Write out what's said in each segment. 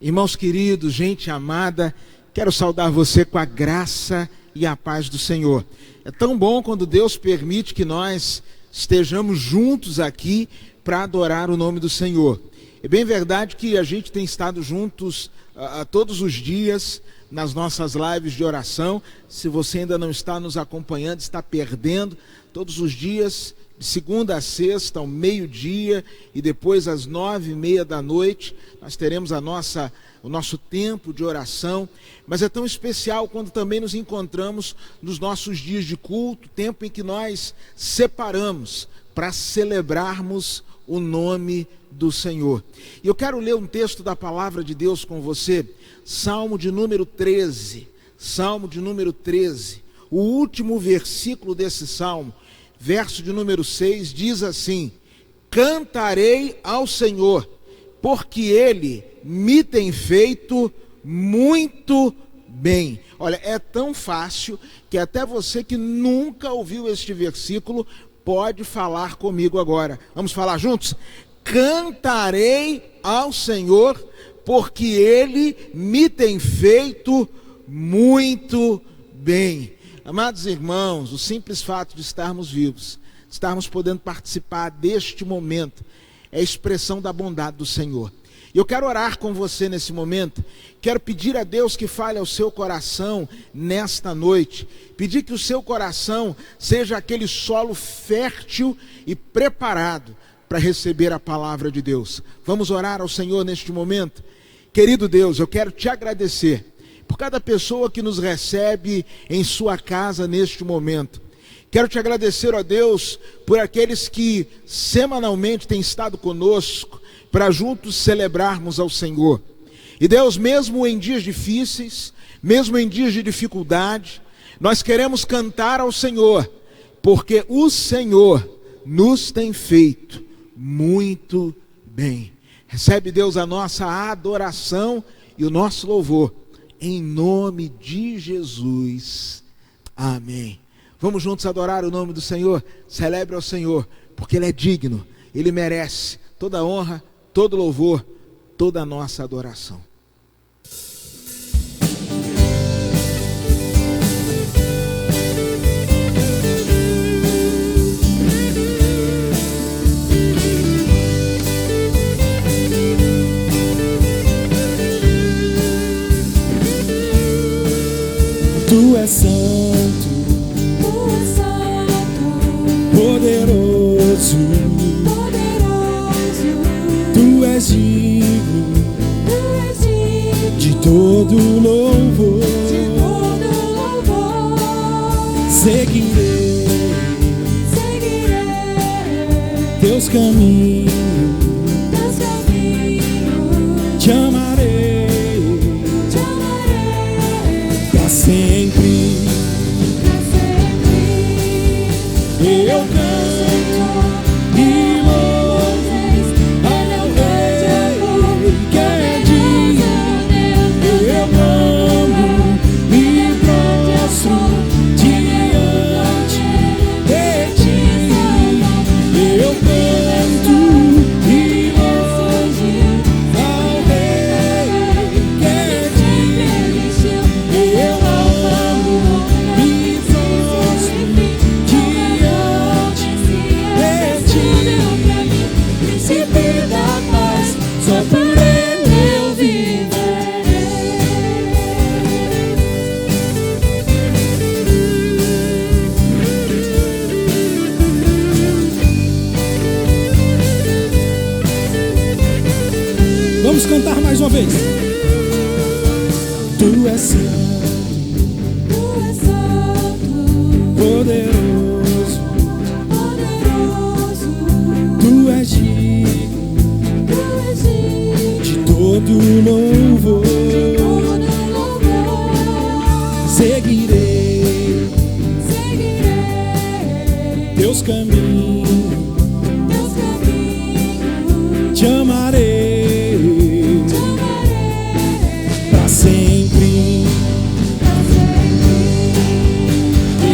Irmãos queridos, gente amada, quero saudar você com a graça e a paz do Senhor. É tão bom quando Deus permite que nós estejamos juntos aqui para adorar o nome do Senhor. É bem verdade que a gente tem estado juntos todos os dias nas nossas lives de oração. Se você ainda não está nos acompanhando, está perdendo. Todos os dias, de segunda a sexta, ao meio-dia e depois às 9h30 da noite, nós teremos o nosso tempo de oração. Mas é tão especial quando também nos encontramos nos nossos dias de culto, tempo em que nós separamos para celebrarmos o nome do Senhor. E eu quero ler um texto da palavra de Deus com você, Salmo de número 13. Salmo de número 13. O último versículo desse salmo, verso de número 6, diz assim: cantarei ao Senhor, porque Ele me tem feito muito bem. Olha, é tão fácil que até você que nunca ouviu este versículo pode falar comigo agora. Vamos falar juntos? Cantarei ao Senhor, porque Ele me tem feito muito bem. Amados irmãos, o simples fato de estarmos vivos, estarmos podendo participar deste momento, é a expressão da bondade do Senhor. E eu quero orar com você nesse momento, quero pedir a Deus que fale ao seu coração nesta noite, pedir que o seu coração seja aquele solo fértil e preparado para receber a palavra de Deus. Vamos orar ao Senhor neste momento? Querido Deus, eu quero te agradecer por cada pessoa que nos recebe em sua casa neste momento. Quero te agradecer, ó Deus, por aqueles que semanalmente têm estado conosco, para juntos celebrarmos ao Senhor. E Deus, mesmo em dias difíceis, mesmo em dias de dificuldade, nós queremos cantar ao Senhor, porque o Senhor nos tem feito muito bem. Recebe, Deus, a nossa adoração e o nosso louvor, em nome de Jesus. Amém. Vamos juntos adorar o nome do Senhor. Celebre ao Senhor, porque Ele é digno, Ele merece toda a honra, todo louvor, toda a nossa adoração. Tu és santo, poderoso, Tu és digno de todo louvor. Seguirei Teus caminhos, te amarei para sempre. Eu canto e louvo ao Rei que é digno. Eu amo e prostro diante de Ti. Eu canto e louvo ao Rei que é digno. Eu amo e prostro diante de Ti. Príncipe da paz, só por Ele eu viverei. Vamos cantar mais uma vez. Tu és santo, poderoso, Tu és digno de todo louvor. Seguirei Teus caminhos, te amarei para sempre.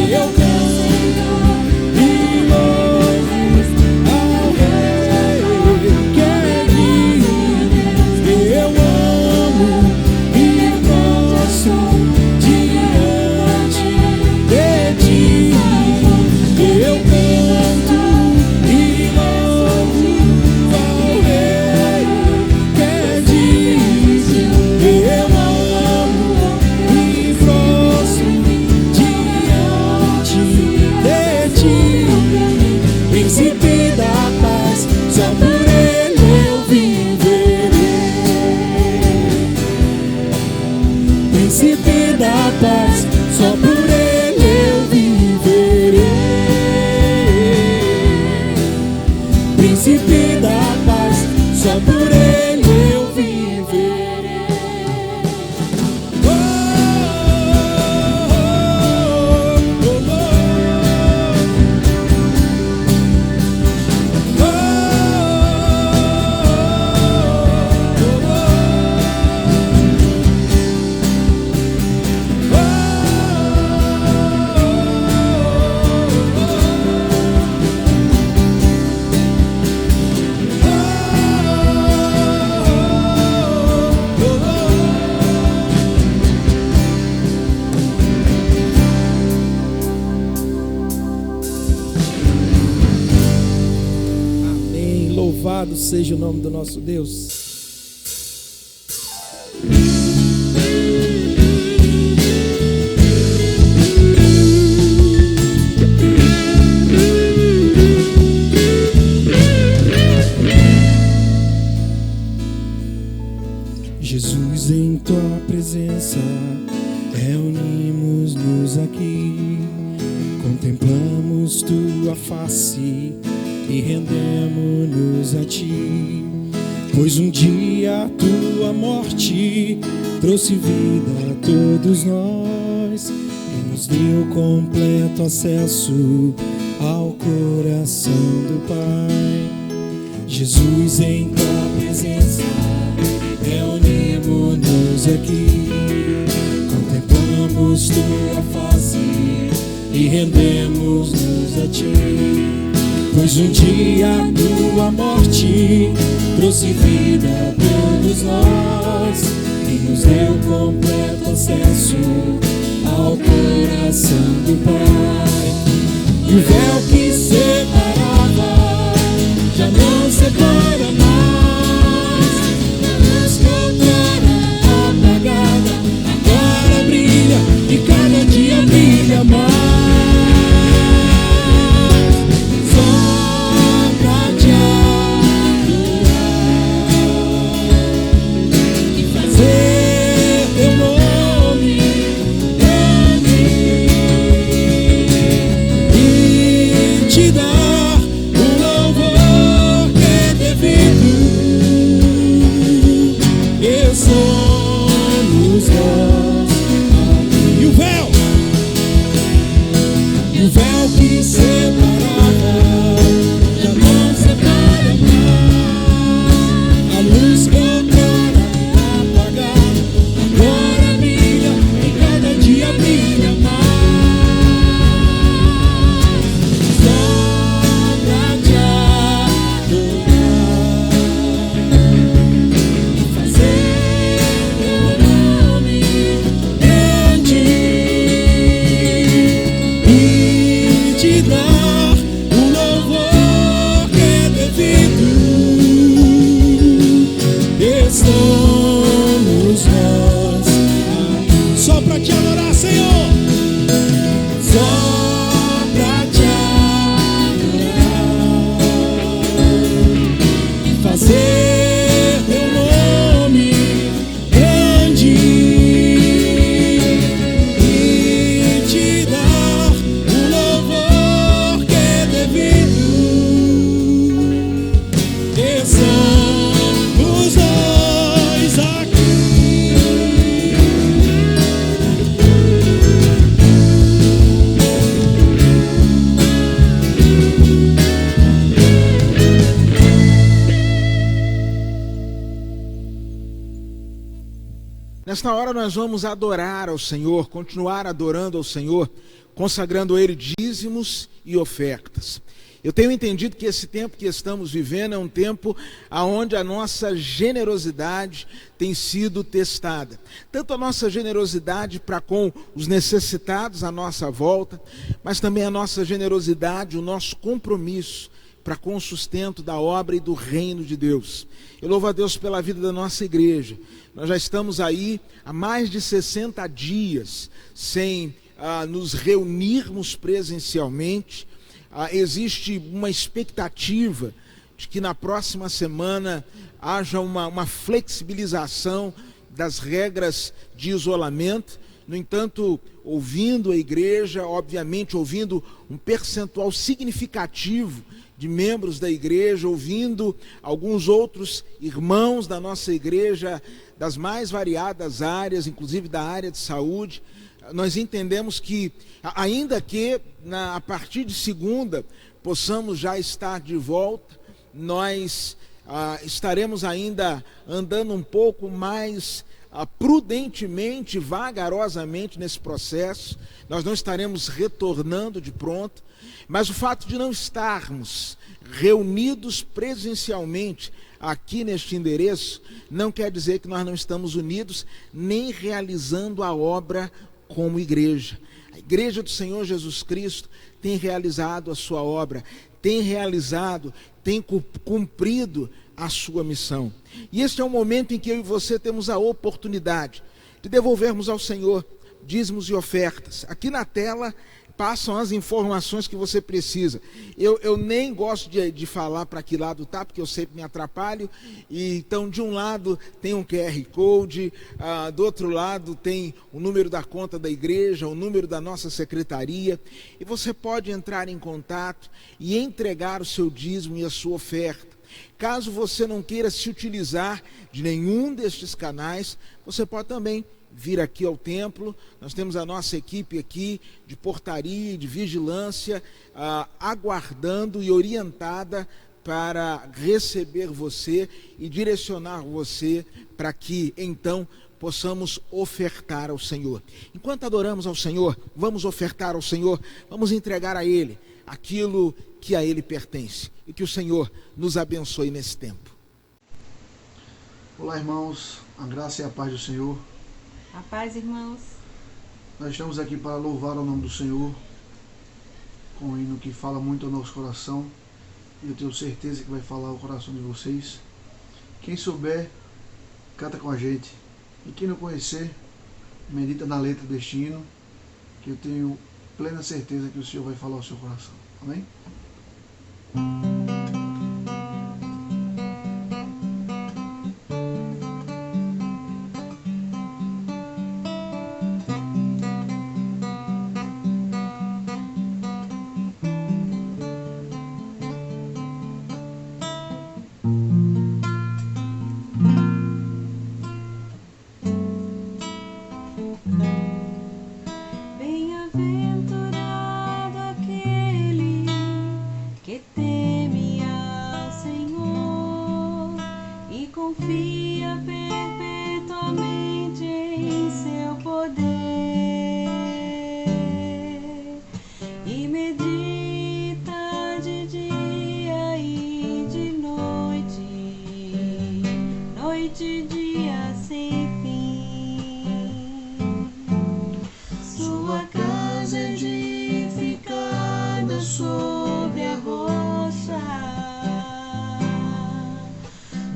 Eu canto e louvo ao Rei que é digno. Eu amo só por Ele eu viverei. Príncipe da paz, só por Ele eu viverei. Príncipe da paz, só por Ele eu viverei. Oh, oh, oh, Amém. Louvado seja o nome do nosso Deus. Jesus, em tua presença reunimos-nos aqui, contemplamos tua face e rendemos-nos a ti, pois um dia a tua morte trouxe vida a todos nós e nos deu completo acesso ao coração do Pai. Jesus, em tua presença reunimos-nos aqui, contemplamos tua face e rendemos-nos a ti, pois um dia a tua morte trouxe vida a todos nós e nos deu completo acesso ao coração do Pai. E o véu que separava já não separa mais, a luz que outrora apagada agora brilha e cada dia brilha mais. Só pra te adorar e fazer teu nome grande e te dar o louvor que é devido. Eu somos nós. E o véu que separava já não separa mais, a luz que outrora apagada agora brilha e cada dia brilha mais. Só pra te adorar e fazer teu nome grande e te dar o louvor que é devido. Estamos nós aqui só pra te adorar, Senhor. Só pra te adorar e fazer teu nome grande e te dar o louvor que é devido. Estamos nós aqui. Nesta hora nós vamos adorar ao Senhor, continuar adorando ao Senhor, consagrando a Ele dízimos e ofertas. Eu tenho entendido que esse tempo que estamos vivendo é um tempo onde a nossa generosidade tem sido testada. Tanto a nossa generosidade para com os necessitados à nossa volta, mas também a nossa generosidade, o nosso compromisso para com o sustento da obra e do reino de Deus. Eu louvo a Deus pela vida da nossa igreja. Nós já estamos aí há mais de 60 dias sem nos reunirmos presencialmente. Existe uma expectativa de que na próxima semana haja uma flexibilização das regras de isolamento. No entanto, ouvindo a igreja, obviamente ouvindo um percentual significativo de membros da igreja, ouvindo alguns outros irmãos da nossa igreja, das mais variadas áreas, inclusive da área de saúde, nós entendemos que, ainda que a partir de segunda possamos já estar de volta, nós estaremos ainda andando um pouco mais prudentemente, vagarosamente nesse processo. Nós não estaremos retornando de pronto, mas o fato de não estarmos reunidos presencialmente aqui neste endereço não quer dizer que nós não estamos unidos nem realizando a obra como igreja. A igreja do Senhor Jesus Cristo tem realizado a sua obra, tem cumprido a sua missão. E este é um momento em que eu e você temos a oportunidade de devolvermos ao Senhor dízimos e ofertas. Aqui na tela passam as informações que você precisa. Eu nem gosto de falar para que lado está, porque eu sempre me atrapalho. E então, de um lado tem um QR Code, do outro lado tem o número da conta da igreja, o número da nossa secretaria, e você pode entrar em contato e entregar o seu dízimo e a sua oferta. Caso você não queira se utilizar de nenhum destes canais, você pode também vir aqui ao templo. Nós temos a nossa equipe aqui de portaria e de vigilância, aguardando e orientada para receber você e direcionar você para que então possamos ofertar ao Senhor. Enquanto adoramos ao Senhor, vamos ofertar ao Senhor, vamos entregar a Ele aquilo que a Ele pertence, e que o Senhor nos abençoe nesse tempo. Olá, irmãos, a graça e a paz do Senhor. A paz, irmãos. Nós estamos aqui para louvar o nome do Senhor, com um hino que fala muito ao nosso coração, e eu tenho certeza que vai falar ao coração de vocês. Quem souber, canta com a gente, e quem não conhecer, medita na letra deste hino, que eu tenho plena certeza que o Senhor vai falar ao seu coração. Amém? Bem-aventurado aquele que teme ao Senhor e confia perpetuamente em seu poder e medita de dia e de noite, noite e dia sem fim. Sua casa é edificada sobre a rocha,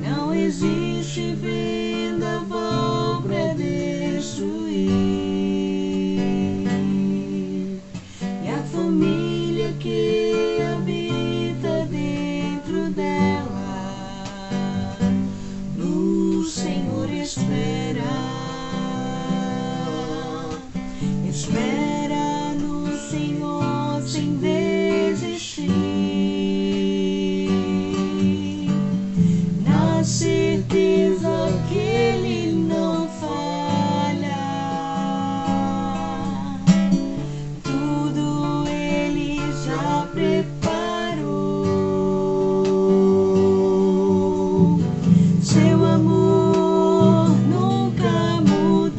não existe vendaval para destruir, e a família que habita dentro dela no Senhor espera. Espera no Senhor sem desistir, na certeza que Ele não falha. Tudo Ele já preparou. Seu amor nunca mudou.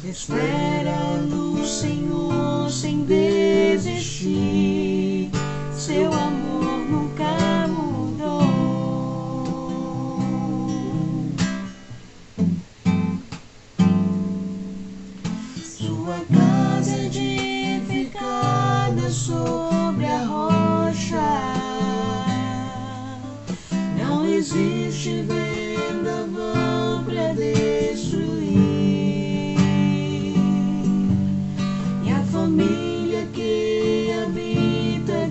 Espera no Senhor sem desistir. Seu amor nunca mudou. Sua casa é edificada sobre a rocha, não existe vendaval para destruir, e a família que habita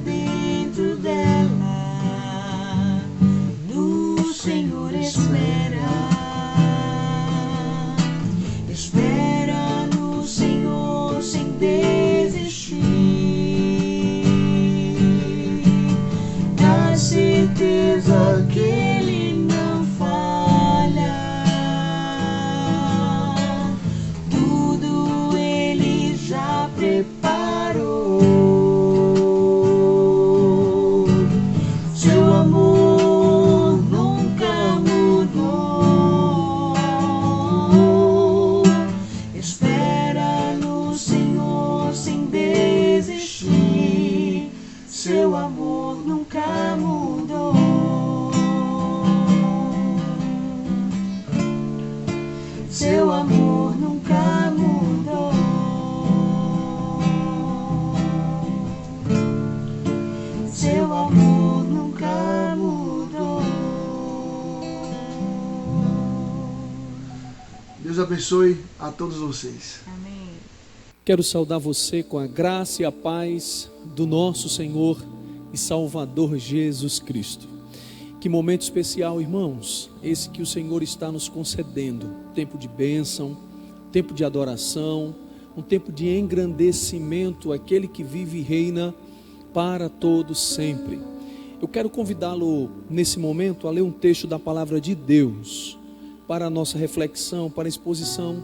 certeza que Ele não falha. Tudo Ele já preparou. Seu amor nunca mudou. Espera no Senhor sem desistir. Seu amor nunca mudou. Seu amor nunca mudou. Seu amor nunca mudou. Deus abençoe a todos vocês. Amém. Quero saudar você com a graça e a paz do nosso Senhor e Salvador Jesus Cristo. Que momento especial, irmãos, esse que o Senhor está nos concedendo. Tempo de bênção, tempo de adoração, um tempo de engrandecimento, aquele que vive e reina para todos sempre. Eu quero convidá-lo nesse momento a ler um texto da palavra de Deus para a nossa reflexão, para a exposição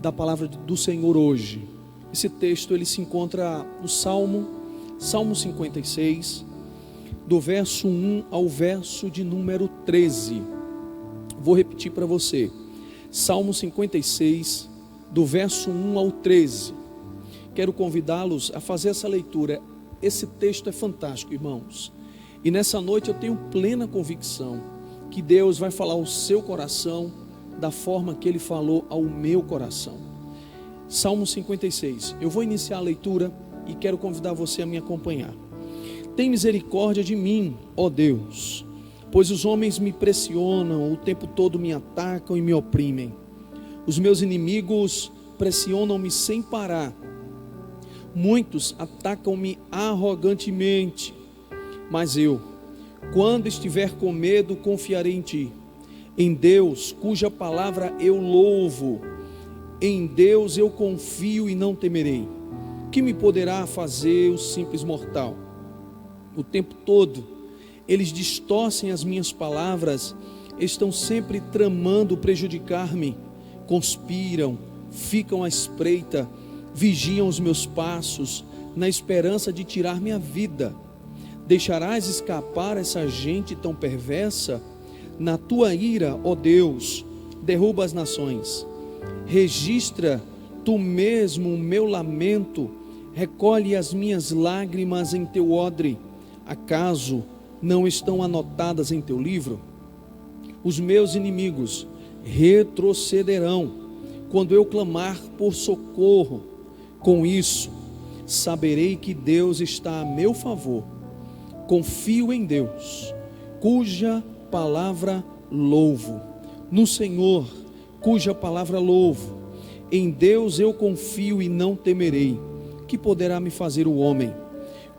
da palavra do Senhor hoje. Esse texto ele se encontra no Salmo 56, do verso 1 ao verso de número 13. Vou repetir para você. Salmo 56, do verso 1 ao 13. Quero convidá-los a fazer essa leitura. Esse texto é fantástico, irmãos. E nessa noite eu tenho plena convicção que Deus vai falar ao seu coração da forma que Ele falou ao meu coração. Salmo 56. Eu vou iniciar a leitura e quero convidar você a me acompanhar. Tem misericórdia de mim, ó Deus, pois os homens me pressionam, o tempo todo me atacam e me oprimem. Os meus inimigos pressionam-me sem parar. Muitos atacam-me arrogantemente, mas eu, quando estiver com medo, confiarei em Ti. Em Deus, cuja palavra eu louvo, em Deus eu confio e não temerei. Que me poderá fazer o simples mortal? O tempo todo eles distorcem as minhas palavras, estão sempre tramando prejudicar-me, conspiram, ficam à espreita, vigiam os meus passos, na esperança de tirar minha vida. Deixarás escapar essa gente tão perversa? Na tua ira, ó Deus, derruba as nações. Registra tu mesmo o meu lamento, recolhe as minhas lágrimas em teu odre. Acaso não estão anotadas em teu livro? Os meus inimigos retrocederão quando eu clamar por socorro. Com isso, saberei que Deus está a meu favor. Confio em Deus, cuja palavra louvo. No Senhor, cuja palavra louvo. Em Deus eu confio e não temerei. Que poderá me fazer o homem?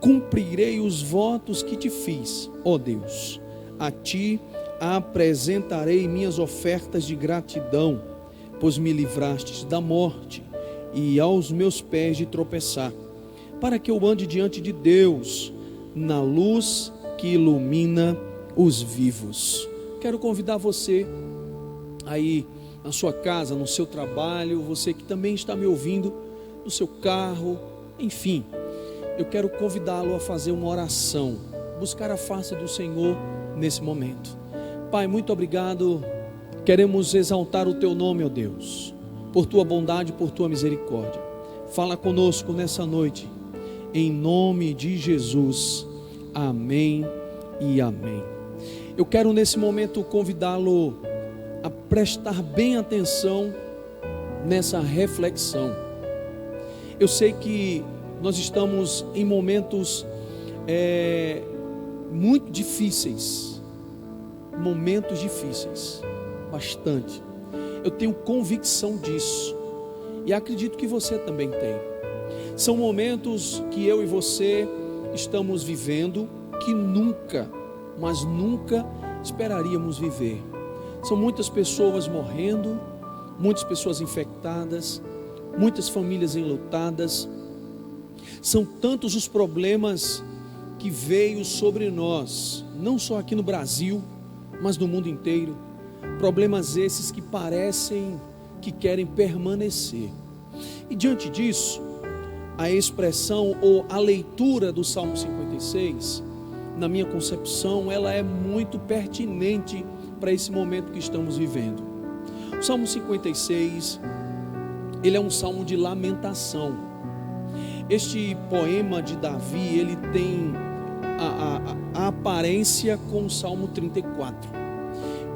Cumprirei os votos que te fiz, ó Deus. A ti apresentarei minhas ofertas de gratidão, pois me livrastes da morte e aos meus pés de tropeçar, para que eu ande diante de Deus na luz que ilumina os vivos. Quero convidar você aí na sua casa, no seu trabalho, você que também está me ouvindo no seu carro, enfim, eu quero convidá-lo a fazer uma oração, buscar a face do Senhor nesse momento. Pai, muito obrigado, queremos exaltar o Teu nome, ó Deus, por Tua bondade, por Tua misericórdia. Fala conosco nessa noite, em nome de Jesus, amém e amém. Eu quero nesse momento convidá-lo a prestar bem atenção nessa reflexão. Eu sei que nós estamos em momentos muito difíceis, bastante. Eu tenho convicção disso e acredito que você também tem. São momentos que eu e você estamos vivendo que nunca, mas nunca esperaríamos viver. São muitas pessoas morrendo, muitas pessoas infectadas, muitas famílias enlutadas. São tantos os problemas que veio sobre nós, não só aqui no Brasil, mas no mundo inteiro. Problemas esses que parecem que querem permanecer. E diante disso, a expressão ou a leitura do Salmo 56, na minha concepção, ela é muito pertinente para esse momento que estamos vivendo. O Salmo 56, ele é um salmo de lamentação. Este poema de Davi, ele tem a aparência com o Salmo 34,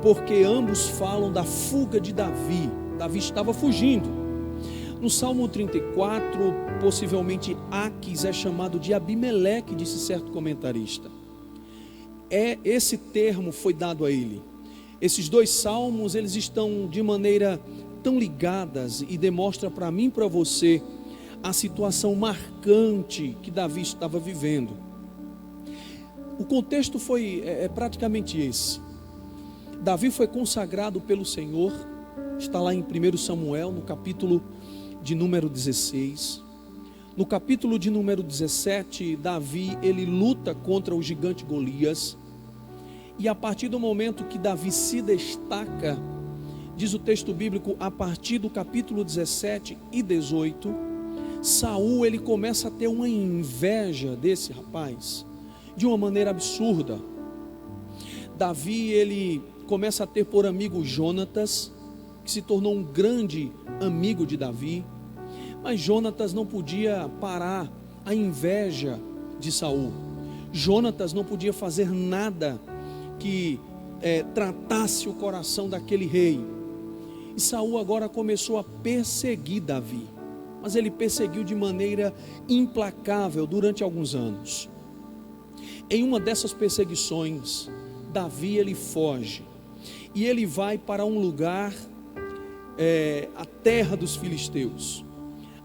porque ambos falam da fuga de Davi. Davi estava fugindo. No Salmo 34, possivelmente Aques é chamado de Abimeleque, disse certo comentarista. Esse termo foi dado a ele. Esses dois salmos, eles estão de maneira tão ligadas e demonstra para mim e para você a situação marcante que Davi estava vivendo. O contexto foi praticamente esse. Davi foi consagrado pelo Senhor, está lá em 1 Samuel, no capítulo de número 16. No capítulo de número 17, Davi, ele luta contra o gigante Golias. E a partir do momento que Davi se destaca, diz o texto bíblico, a partir do capítulo 17 e 18, Saul, ele começa a ter uma inveja desse rapaz, de uma maneira absurda. Davi, ele começa a ter por amigo Jonatas, que se tornou um grande amigo de Davi, mas Jonatas não podia parar a inveja de Saul. Jonatas não podia fazer nada que tratasse o coração daquele rei. E Saul agora começou a perseguir Davi, mas ele perseguiu de maneira implacável durante alguns anos. Em uma dessas perseguições, Davi, ele foge e ele vai para um lugar, a terra dos filisteus.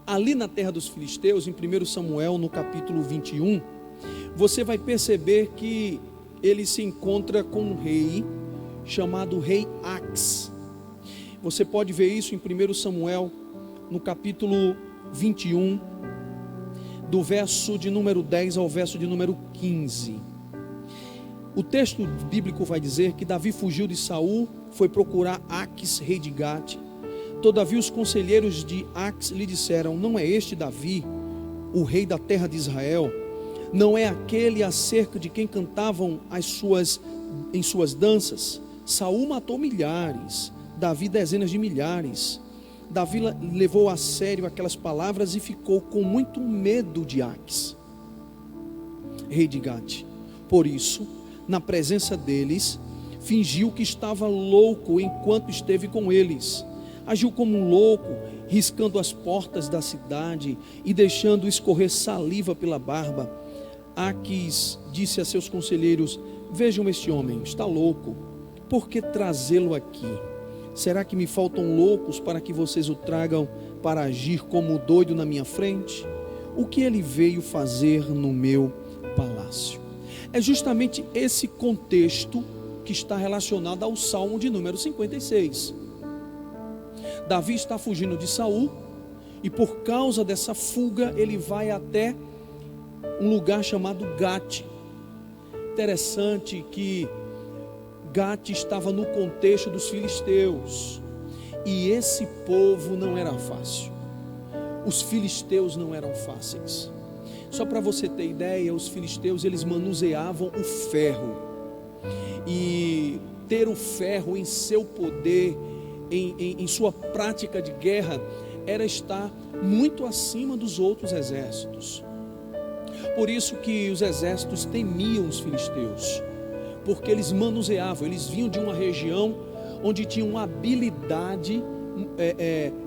Ali na terra dos filisteus, em 1 Samuel, no capítulo 21, você vai perceber que ele se encontra com um rei chamado rei Aques. Você pode ver isso em 1 Samuel, no capítulo 21, do verso de número 10 ao verso de número 15. O texto bíblico vai dizer que Davi fugiu de Saul, foi procurar Aques, rei de Gate. Todavia os conselheiros de Aques lhe disseram: não é este Davi, o rei da terra de Israel? Não é aquele acerca de quem cantavam em suas danças? Saul matou milhares, Davi dezenas de milhares. Davi levou a sério aquelas palavras e ficou com muito medo de Aques, rei de Gate. Por isso, na presença deles, fingiu que estava louco enquanto esteve com eles. Agiu como um louco, riscando as portas da cidade e deixando escorrer saliva pela barba. Aques disse a seus conselheiros: vejam este homem, está louco, por que trazê-lo aqui? Será que me faltam loucos para que vocês o tragam para agir como doido na minha frente? O que ele veio fazer no meu palácio? É justamente esse contexto que está relacionado ao Salmo de número 56. Davi está fugindo de Saul e por causa dessa fuga ele vai até um lugar chamado Gate. Interessante que Gate estava no contexto dos filisteus, e esse povo não era fácil. Os filisteus não eram fáceis. Só para você ter ideia, os filisteus, eles manuseavam o ferro, e ter o ferro em seu poder, em sua prática de guerra, era estar muito acima dos outros exércitos. Por isso que os exércitos temiam os filisteus, porque eles manuseavam, eles vinham de uma região onde tinham uma habilidade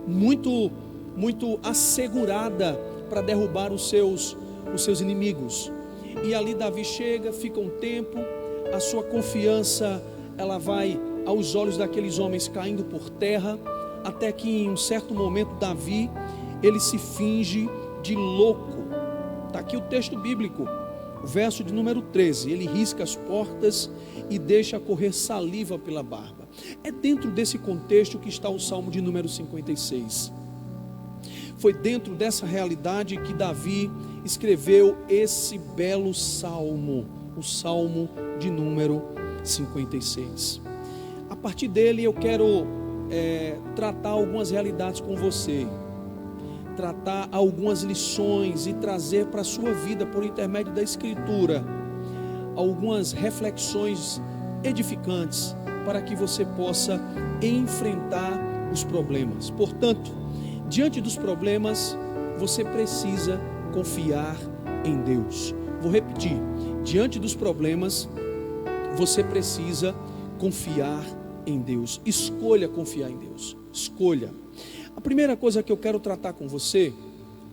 muito assegurada para derrubar os seus inimigos. E ali Davi chega, fica um tempo, a sua confiança, ela vai aos olhos daqueles homens caindo por terra, até que em um certo momento Davi, ele se finge de louco. Está aqui o texto bíblico, o verso de número 13, ele risca as portas e deixa correr saliva pela barba. É dentro desse contexto que está o Salmo de número 56. Foi dentro dessa realidade que Davi, escreveu esse belo salmo, o Salmo de número 56. A partir dele eu quero tratar algumas realidades com você, tratar algumas lições e trazer para a sua vida, por intermédio da Escritura, algumas reflexões edificantes para que você possa enfrentar os problemas. Portanto, diante dos problemas, você precisa confiar em Deus. Vou repetir: diante dos problemas, você precisa confiar em Deus. Escolha confiar em Deus. Escolha. A primeira coisa que eu quero tratar com você,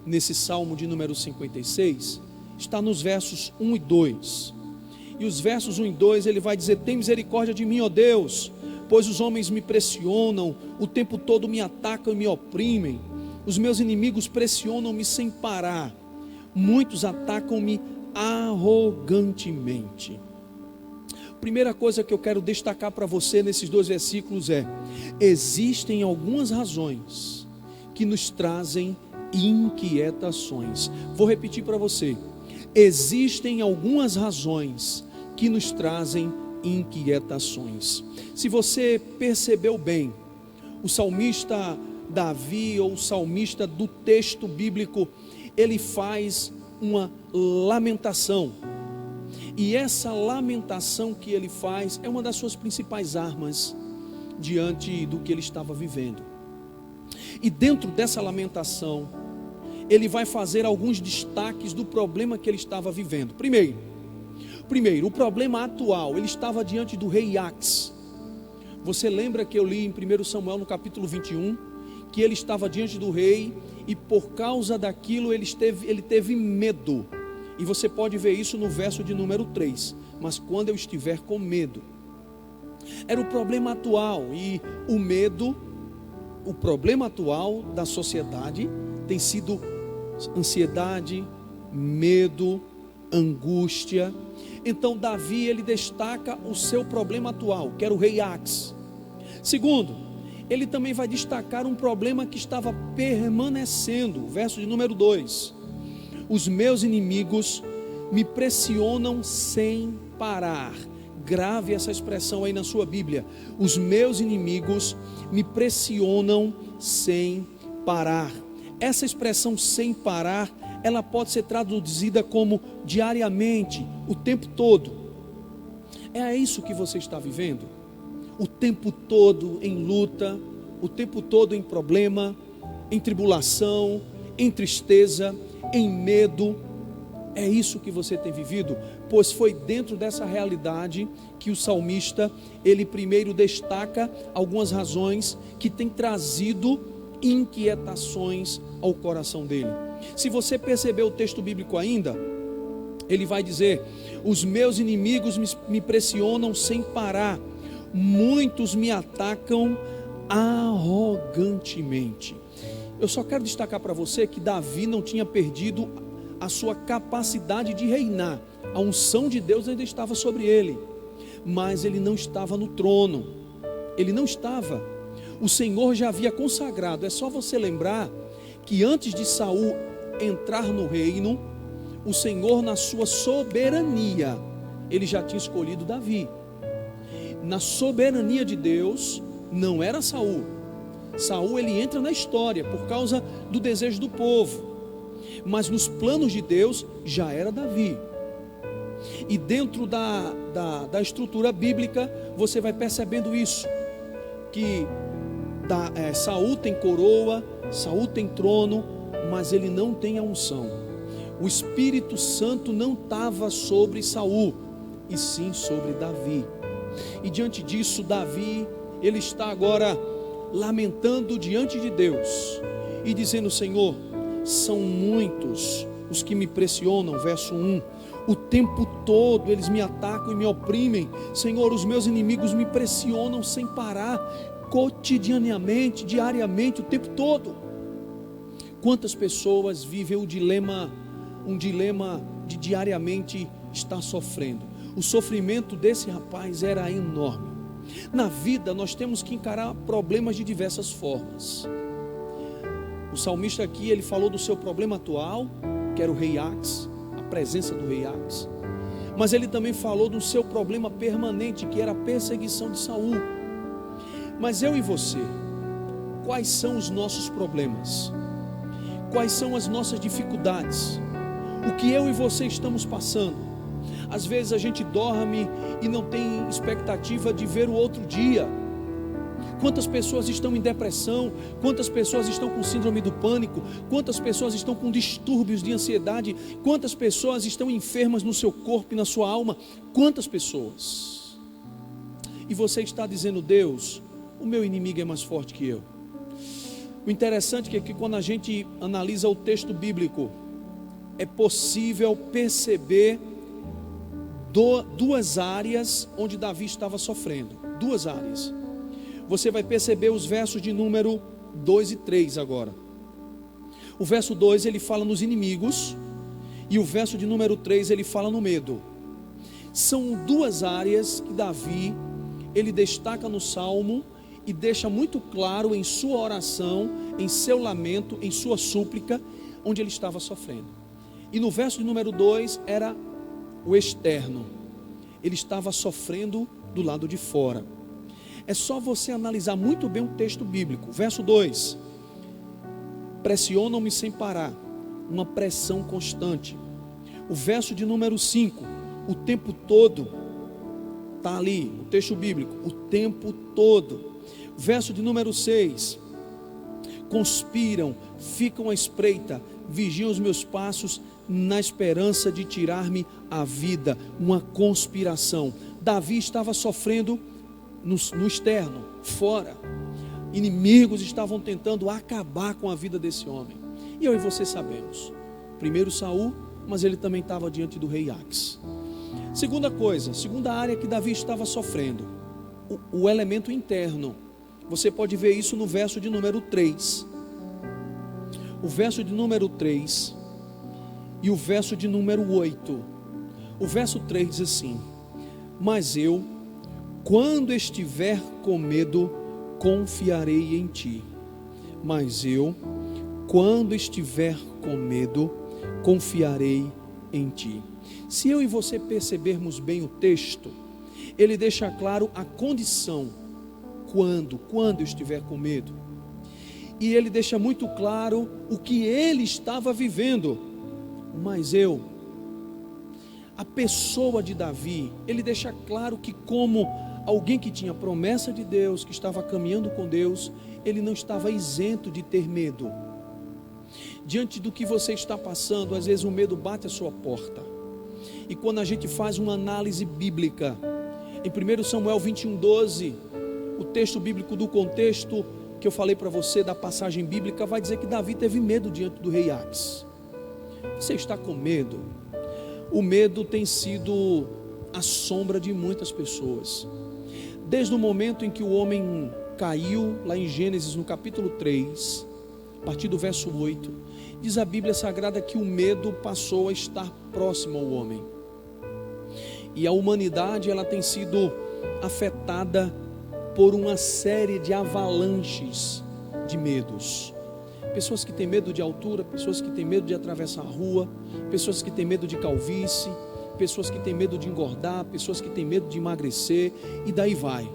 nesse Salmo de número 56, está nos versos 1 e 2. E os versos 1 e 2, ele vai dizer: tem misericórdia de mim, ó Deus, pois os homens me pressionam, o tempo todo me atacam e me oprimem. Os meus inimigos pressionam-me sem parar. Muitos atacam-me arrogantemente. Primeira coisa que eu quero destacar para você nesses 2 versículos é: existem algumas razões que nos trazem inquietações. Vou repetir para você: existem algumas razões que nos trazem inquietações. Se você percebeu bem, o salmista Davi, ou o salmista do texto bíblico, ele faz uma lamentação. E essa lamentação que ele faz é uma das suas principais armas diante do que ele estava vivendo. E dentro dessa lamentação, ele vai fazer alguns destaques do problema que ele estava vivendo. Primeiro, o problema atual. Ele estava diante do rei Ax. Você lembra que eu li em 1 Samuel no capítulo 21, que ele estava diante do rei e por causa daquilo ele teve medo. E você pode ver isso no verso de número 3. Mas quando eu estiver com medo. Era o problema atual. E o medo, o problema atual da sociedade tem sido ansiedade, medo, angústia. Então Davi, ele destaca o seu problema atual, que era o rei Ax. Segundo, ele também vai destacar um problema que estava permanecendo. Verso de número 2: os meus inimigos me pressionam sem parar. Grave essa expressão aí na sua Bíblia: os meus inimigos me pressionam sem parar. Essa expressão sem parar, ela pode ser traduzida como diariamente, o tempo todo. É isso que você está vivendo? O tempo todo em luta, o tempo todo em problema, em tribulação, em tristeza, em medo. É isso que você tem vivido? Pois foi dentro dessa realidade que o salmista, ele primeiro destaca algumas razões que têm trazido inquietações ao coração dele. Se você perceber o texto bíblico ainda, ele vai dizer: os meus inimigos me pressionam sem parar, muitos me atacam arrogantemente. Eu só quero destacar para você que Davi não tinha perdido a sua capacidade de reinar. A unção de Deus ainda estava sobre ele, mas ele não estava no trono. Ele não estava. O Senhor já havia consagrado. É só você lembrar que antes de Saul entrar no reino, o Senhor, na sua soberania, ele já tinha escolhido Davi. Na soberania de Deus, não era Saul. Saul, ele entra na história por causa do desejo do povo, mas nos planos de Deus já era Davi. E dentro da estrutura bíblica, você vai percebendo isso, que Saul tem coroa, Saul tem trono, mas ele não tem a unção. O Espírito Santo não estava sobre Saul, e sim sobre Davi. E diante disso, Davi, ele está agora lamentando diante de Deus e dizendo: Senhor, são muitos os que me pressionam. Verso 1: o tempo todo eles me atacam e me oprimem. Senhor, os meus inimigos me pressionam sem parar, cotidianamente, diariamente, o tempo todo. Quantas pessoas vivem um dilema de diariamente estar sofrendo? O sofrimento desse rapaz era enorme. Na vida nós temos que encarar problemas de diversas formas. O salmista aqui, ele falou do seu problema atual, que que era o rei Ax, a presença do rei Ax. Mas ele também falou do seu problema permanente, que era a perseguição de Saul. Mas eu e você, quais são os nossos problemas? Quais são as nossas dificuldades? O que eu e você estamos passando? Às vezes a gente dorme e não tem expectativa de ver o outro dia. Quantas pessoas estão em depressão? Quantas pessoas estão com síndrome do pânico? Quantas pessoas estão com distúrbios de ansiedade? Quantas pessoas estão enfermas no seu corpo e na sua alma? Quantas pessoas? E você está dizendo: Deus, o meu inimigo é mais forte que eu. O interessante é que quando a gente analisa o texto bíblico, é possível perceber duas áreas onde Davi estava sofrendo. Duas áreas. Você vai perceber os versos de número 2 e 3 agora. O verso 2 ele fala nos inimigos, e o verso de número 3 ele fala no medo. São duas áreas que Davi ele destaca no Salmo e deixa muito claro em sua oração, em seu lamento, em sua súplica, onde ele estava sofrendo. E no verso de número 2 era o externo. Ele estava sofrendo do lado de fora. É só você analisar muito bem o texto bíblico. Verso 2: pressionam-me sem parar, uma pressão constante. O verso de número 5, o tempo todo, está ali, o texto bíblico, o tempo todo. Verso de número 6, conspiram, ficam à espreita, vigiam os meus passos, na esperança de tirar-me a vida. Uma conspiração. Davi estava sofrendo no externo, fora. Inimigos estavam tentando acabar com a vida desse homem. E eu e você sabemos. Primeiro Saul, mas ele também estava diante do rei Ax. Segunda coisa, segunda área que Davi estava sofrendo, o elemento interno. Você pode ver isso no verso de número 3. O verso de número 3 e o verso de número 8. O verso 3 diz assim: mas eu, quando estiver com medo, confiarei em ti. Mas eu, quando estiver com medo, confiarei em ti. Se eu e você percebermos bem o texto, ele deixa claro a condição. Quando eu estiver com medo. E ele deixa muito claro o que ele estava vivendo. Mas a pessoa de Davi, ele deixa claro que, como alguém que tinha promessa de Deus, que estava caminhando com Deus, ele não estava isento de ter medo. Diante do que você está passando, às vezes o medo bate a sua porta. E quando a gente faz uma análise bíblica, em 1 Samuel 21:12, o texto bíblico do contexto que eu falei para você, da passagem bíblica, vai dizer que Davi teve medo diante do rei Ax. Você está com medo? O medo tem sido a sombra de muitas pessoas. Desde o momento em que o homem caiu, lá em Gênesis, no capítulo 3, a partir do verso 8, diz a Bíblia Sagrada que o medo passou a estar próximo ao homem. E a humanidade, ela tem sido afetada por uma série de avalanches de medos. Pessoas que têm medo de altura, pessoas que têm medo de atravessar a rua, pessoas que têm medo de calvície, pessoas que têm medo de engordar, pessoas que têm medo de emagrecer, e daí vai.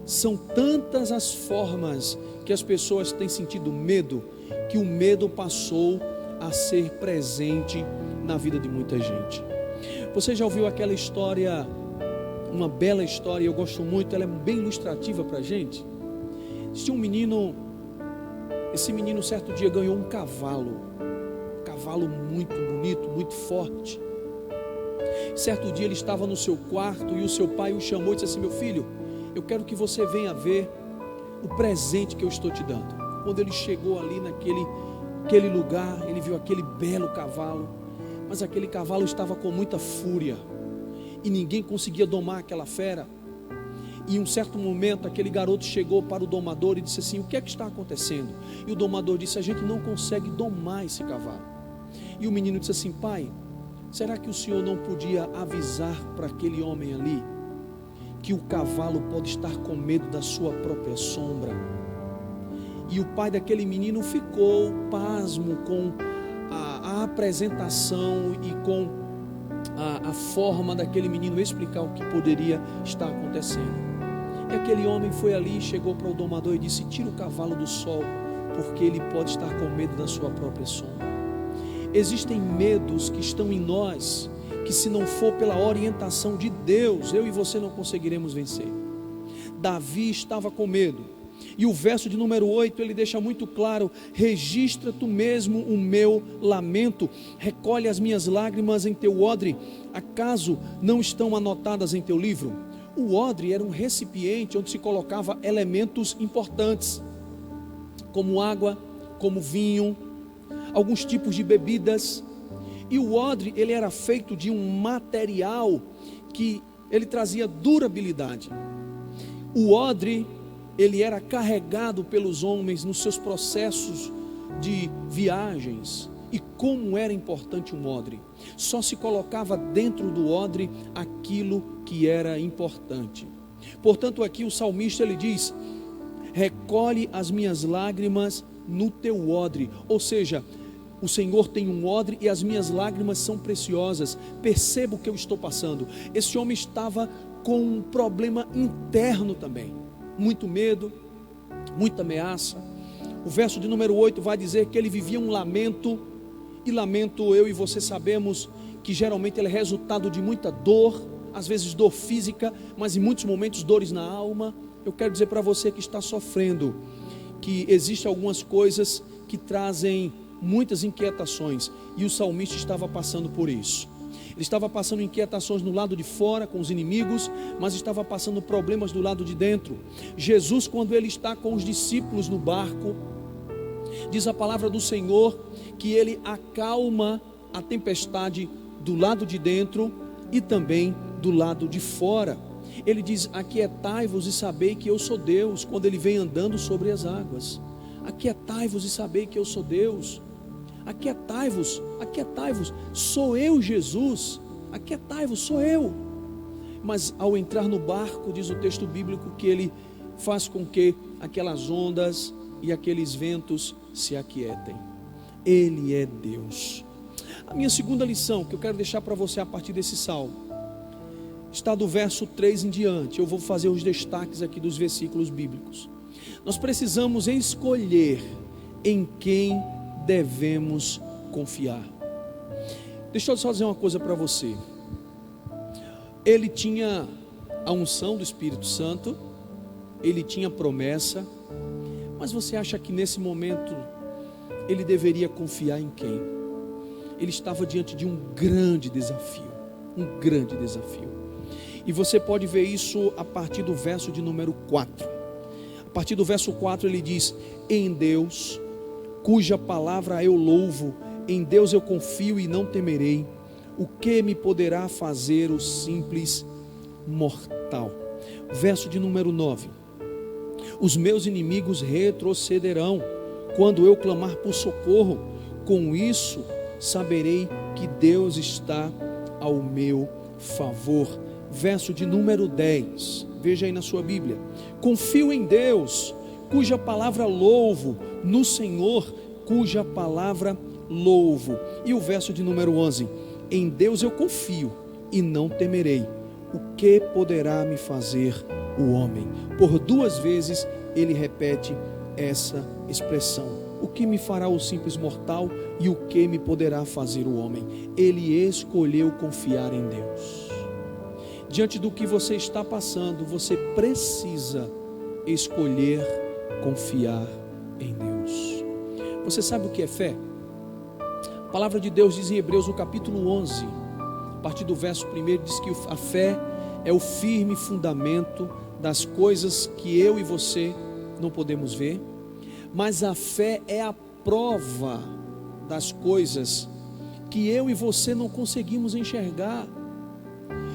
São tantas as formas que as pessoas têm sentido medo, que o medo passou a ser presente na vida de muita gente. Você já ouviu aquela história, uma bela história, eu gosto muito, ela é bem ilustrativa para a gente. Tinha um menino, esse menino certo dia ganhou um cavalo muito bonito, muito forte. Certo dia ele estava no seu quarto e o seu pai o chamou e disse assim: meu filho, eu quero que você venha ver o presente que eu estou te dando. Quando ele chegou ali naquele lugar, ele viu aquele belo cavalo, mas aquele cavalo estava com muita fúria e ninguém conseguia domar aquela fera. E em um certo momento aquele garoto chegou para o domador e disse assim: o que é que está acontecendo? E o domador disse: a gente não consegue domar esse cavalo. E o menino disse assim: pai, será que o senhor não podia avisar para aquele homem ali que o cavalo pode estar com medo da sua própria sombra? E o pai daquele menino ficou pasmo com a apresentação e com a forma daquele menino explicar o que poderia estar acontecendo. E aquele homem foi ali, chegou para o domador e disse: tira o cavalo do sol, porque ele pode estar com medo da sua própria sombra. Existem medos que estão em nós, que se não for pela orientação de Deus, eu e você não conseguiremos vencer. Davi estava com medo, e o verso de número 8, ele deixa muito claro: registra tu mesmo o meu lamento, recolhe as minhas lágrimas em teu odre, acaso não estão anotadas em teu livro? O odre era um recipiente onde se colocava elementos importantes, como água, como vinho, alguns tipos de bebidas. E o odre, ele era feito de um material que ele trazia durabilidade. O odre, ele era carregado pelos homens nos seus processos de viagens. E como era importante um odre? Só se colocava dentro do odre aquilo que era importante. Portanto, aqui o salmista ele diz: recolhe as minhas lágrimas no teu odre. Ou seja, o Senhor tem um odre e as minhas lágrimas são preciosas. Perceba o que eu estou passando. Esse homem estava com um problema interno também, muito medo, muita ameaça. O verso de número 8 vai dizer que ele vivia um lamento. E lamento, eu e você sabemos que geralmente ele é resultado de muita dor, às vezes dor física, mas em muitos momentos dores na alma. Eu quero dizer para você que está sofrendo, que existem algumas coisas que trazem muitas inquietações, e o salmista estava passando por isso. Ele estava passando inquietações no lado de fora com os inimigos, mas estava passando problemas do lado de dentro. Jesus, quando ele está com os discípulos no barco, diz a palavra do Senhor que ele acalma a tempestade do lado de dentro e também do lado de fora. Ele diz: aquietai-vos e sabei que eu sou Deus, quando ele vem andando sobre as águas. Aquietai-vos e sabei que eu sou Deus. Aquietai-vos, aquietai-vos, sou eu, Jesus. Aquietai-vos, sou eu. Mas ao entrar no barco, diz o texto bíblico que ele faz com que aquelas ondas e aqueles ventos se aquietem. Ele é Deus. A minha segunda lição que eu quero deixar para você a partir desse salmo está do verso 3 em diante. Eu vou fazer os destaques aqui dos versículos bíblicos. Nós precisamos escolher em quem devemos confiar. Deixa eu só dizer uma coisa para você. Ele tinha a unção do Espírito Santo, ele tinha promessa, mas você acha que nesse momento ele deveria confiar em quem? Ele estava diante de um grande desafio, e você pode ver isso a partir do verso de número 4. A partir do verso 4 ele diz: em Deus, cuja palavra eu louvo, em Deus eu confio e não temerei. O que me poderá fazer o simples mortal? Verso de número 9: os meus inimigos retrocederão quando eu clamar por socorro. Com isso saberei que Deus está ao meu favor. Verso de número 10, veja aí na sua Bíblia: confio em Deus, cuja palavra louvo, no Senhor, cuja palavra louvo. E o verso de número 11: em Deus eu confio e não temerei. O que poderá me fazer o homem? Por 2 vezes ele repete essa expressão: o que me fará o simples mortal e o que me poderá fazer o homem? Ele escolheu confiar em Deus. Diante do que você está passando, você precisa escolher confiar em Deus. Você sabe o que é fé? A palavra de Deus diz em Hebreus no capítulo 11, a partir do verso 1, diz que a fé é o firme fundamento das coisas que eu e você não podemos ver, mas a fé é a prova das coisas que eu e você não conseguimos enxergar.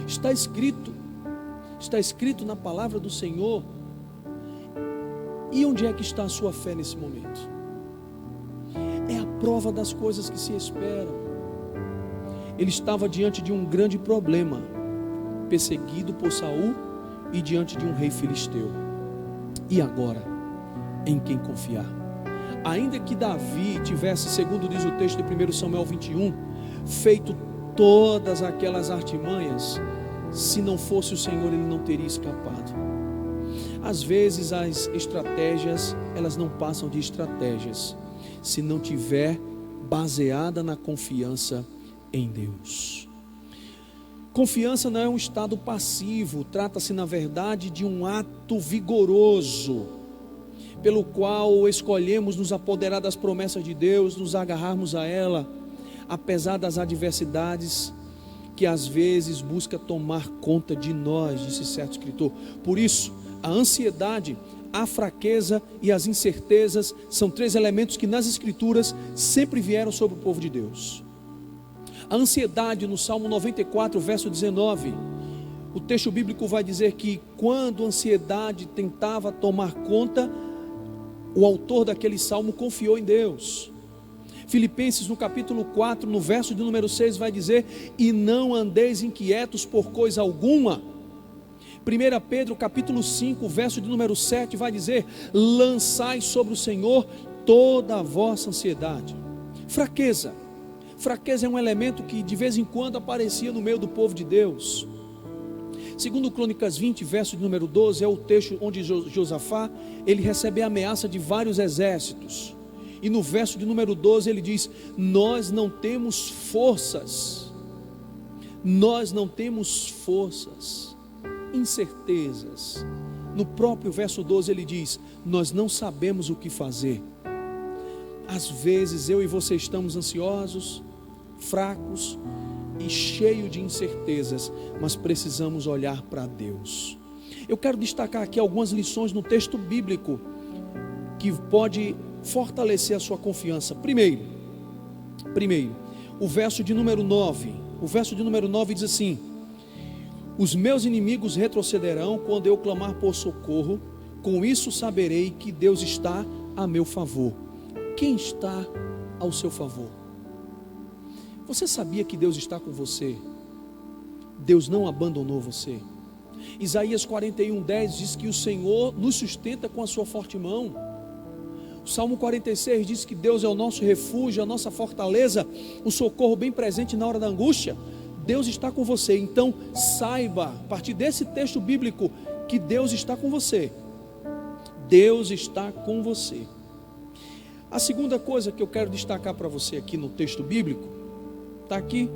Está escrito na palavra do Senhor. E onde é que está a sua fé nesse momento? É a prova das coisas que se esperam. Ele estava diante de um grande problema, perseguido por Saul e diante de um rei filisteu. E agora, em quem confiar? ainda que Davi tivesse, segundo diz o texto de 1 Samuel 21, feito todas aquelas artimanhas, se não fosse o Senhor, ele não teria escapado. Às vezes as estratégias, elas não passam de estratégias, se não tiver baseada na confiança em Deus. Confiança não é um estado passivo, trata-se na verdade de um ato vigoroso, pelo qual escolhemos nos apoderar das promessas de Deus, nos agarrarmos a ela, apesar das adversidades que às vezes busca tomar conta de nós, disse certo escritor. Por isso, a ansiedade, a fraqueza e as incertezas são 3 elementos que nas Escrituras sempre vieram sobre o povo de Deus. A ansiedade, no Salmo 94, verso 19, o texto bíblico vai dizer que quando a ansiedade tentava tomar conta, o autor daquele salmo confiou em Deus. Filipenses no capítulo 4, no verso de número 6 vai dizer: e não andeis inquietos por coisa alguma. 1 Pedro capítulo 5, verso de número 7 vai dizer: lançai sobre o Senhor toda a vossa ansiedade. Fraqueza é um elemento que de vez em quando aparecia no meio do povo de Deus. Segundo Crônicas 20, verso de número 12, é o texto onde Josafá, ele recebe a ameaça de vários exércitos. E no verso de número 12 ele diz: nós não temos forças, incertezas. No próprio verso 12 ele diz: nós não sabemos o que fazer. Às vezes eu e você estamos ansiosos, fracos e cheios de incertezas, mas precisamos olhar para Deus. Eu quero destacar aqui algumas lições no texto bíblico que pode fortalecer a sua confiança. Primeiro, o verso de número 9. O verso de número 9 diz assim: os meus inimigos retrocederão quando eu clamar por socorro, com isso saberei que Deus está a meu favor. Quem está ao seu favor? Você sabia que Deus está com você? Deus não abandonou você. Isaías 41:10 diz que o Senhor nos sustenta com a sua forte mão. O Salmo 46 diz que Deus é o nosso refúgio, a nossa fortaleza, o socorro bem presente na hora da angústia. Deus está com você. Então saiba, a partir desse texto bíblico, que Deus está com você. Deus está com você. A segunda coisa que eu quero destacar para você aqui no texto bíblico, está aqui,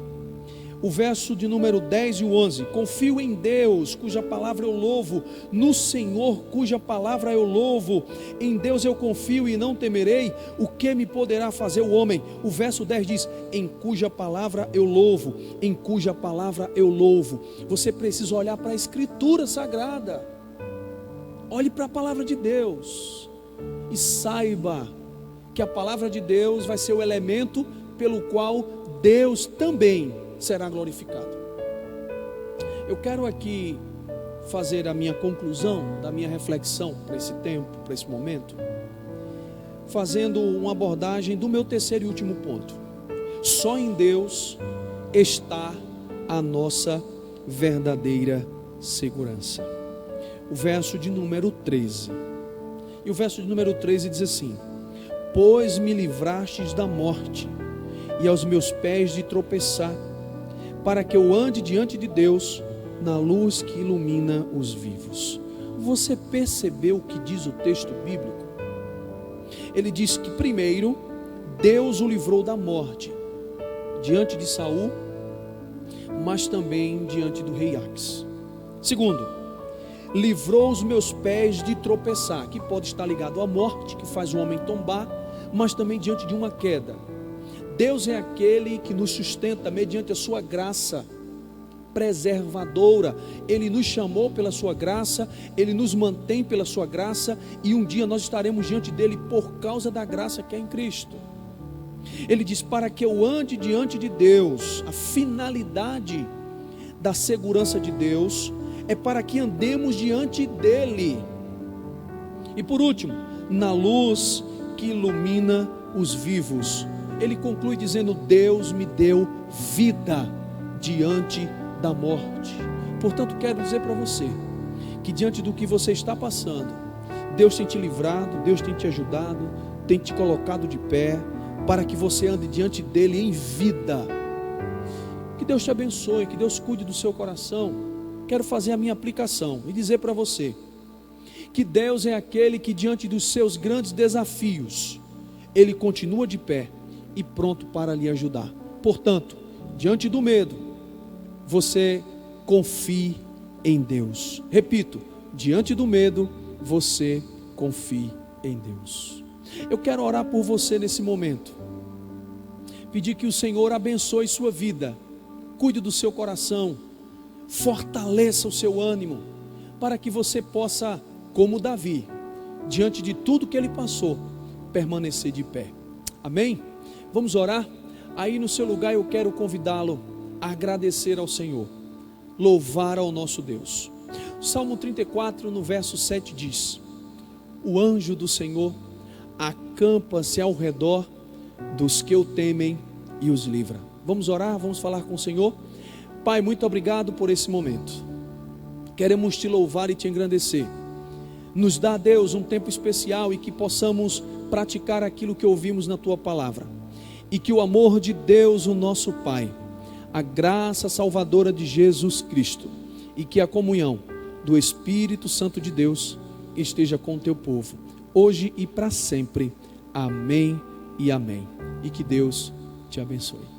o verso de número 10 e o 11. Confio em Deus, cuja palavra eu louvo, no Senhor, cuja palavra eu louvo. Em Deus eu confio e não temerei. O que me poderá fazer o homem? O verso 10 diz: em cuja palavra eu louvo, em cuja palavra eu louvo. Você precisa olhar para a Escritura Sagrada. Olhe para a palavra de Deus e saiba que a palavra de Deus vai ser o elemento pelo qual Deus também será glorificado. Eu quero aqui fazer a minha conclusão da minha reflexão para esse tempo, para esse momento, fazendo uma abordagem do meu terceiro e último ponto. Só em Deus está a nossa verdadeira segurança. O verso de número 13. E o verso de número 13 diz assim: pois me livrastes da morte e aos meus pés de tropeçar, para que eu ande diante de Deus na luz que ilumina os vivos. Você percebeu o que diz o texto bíblico? Ele diz que primeiro, Deus o livrou da morte, diante de Saul, mas também diante do rei Aques. Segundo, livrou os meus pés de tropeçar, que pode estar ligado à morte, que faz o homem tombar, mas também diante de uma queda. Deus é aquele que nos sustenta mediante a sua graça preservadora. Ele nos chamou pela sua graça, Ele nos mantém pela sua graça, e um dia nós estaremos diante dEle por causa da graça que é em Cristo. Ele diz: para que eu ande diante de Deus. A finalidade da segurança de Deus é para que andemos diante dEle. E por último, na luz que ilumina os vivos. Ele conclui dizendo: Deus me deu vida diante da morte. Portanto, quero dizer para você que diante do que você está passando, Deus tem te livrado, Deus tem te ajudado, tem te colocado de pé, para que você ande diante dele em vida. Que Deus te abençoe, que Deus cuide do seu coração. Quero fazer a minha aplicação e dizer para você que Deus é aquele que, diante dos seus grandes desafios, Ele continua de pé e pronto para lhe ajudar. Portanto, diante do medo, você confie em Deus. Repito, diante do medo, você confie em Deus. Eu quero orar por você nesse momento, pedir que o Senhor abençoe sua vida, cuide do seu coração, fortaleça o seu ânimo, para que você possa, como Davi, diante de tudo que ele passou, permanecer de pé. Amém? Vamos orar? Aí no seu lugar eu quero convidá-lo a agradecer ao Senhor, louvar ao nosso Deus. O Salmo 34, no verso 7 diz: o anjo do Senhor acampa-se ao redor dos que o temem e os livra. Vamos orar, vamos falar com o Senhor. Pai, muito obrigado por esse momento. Queremos te louvar e te engrandecer. Nos dá, Deus, um tempo especial e que possamos praticar aquilo que ouvimos na tua palavra. E que o amor de Deus, o nosso Pai, a graça salvadora de Jesus Cristo e que a comunhão do Espírito Santo de Deus esteja com o teu povo, hoje e para sempre. Amém e amém. E que Deus te abençoe.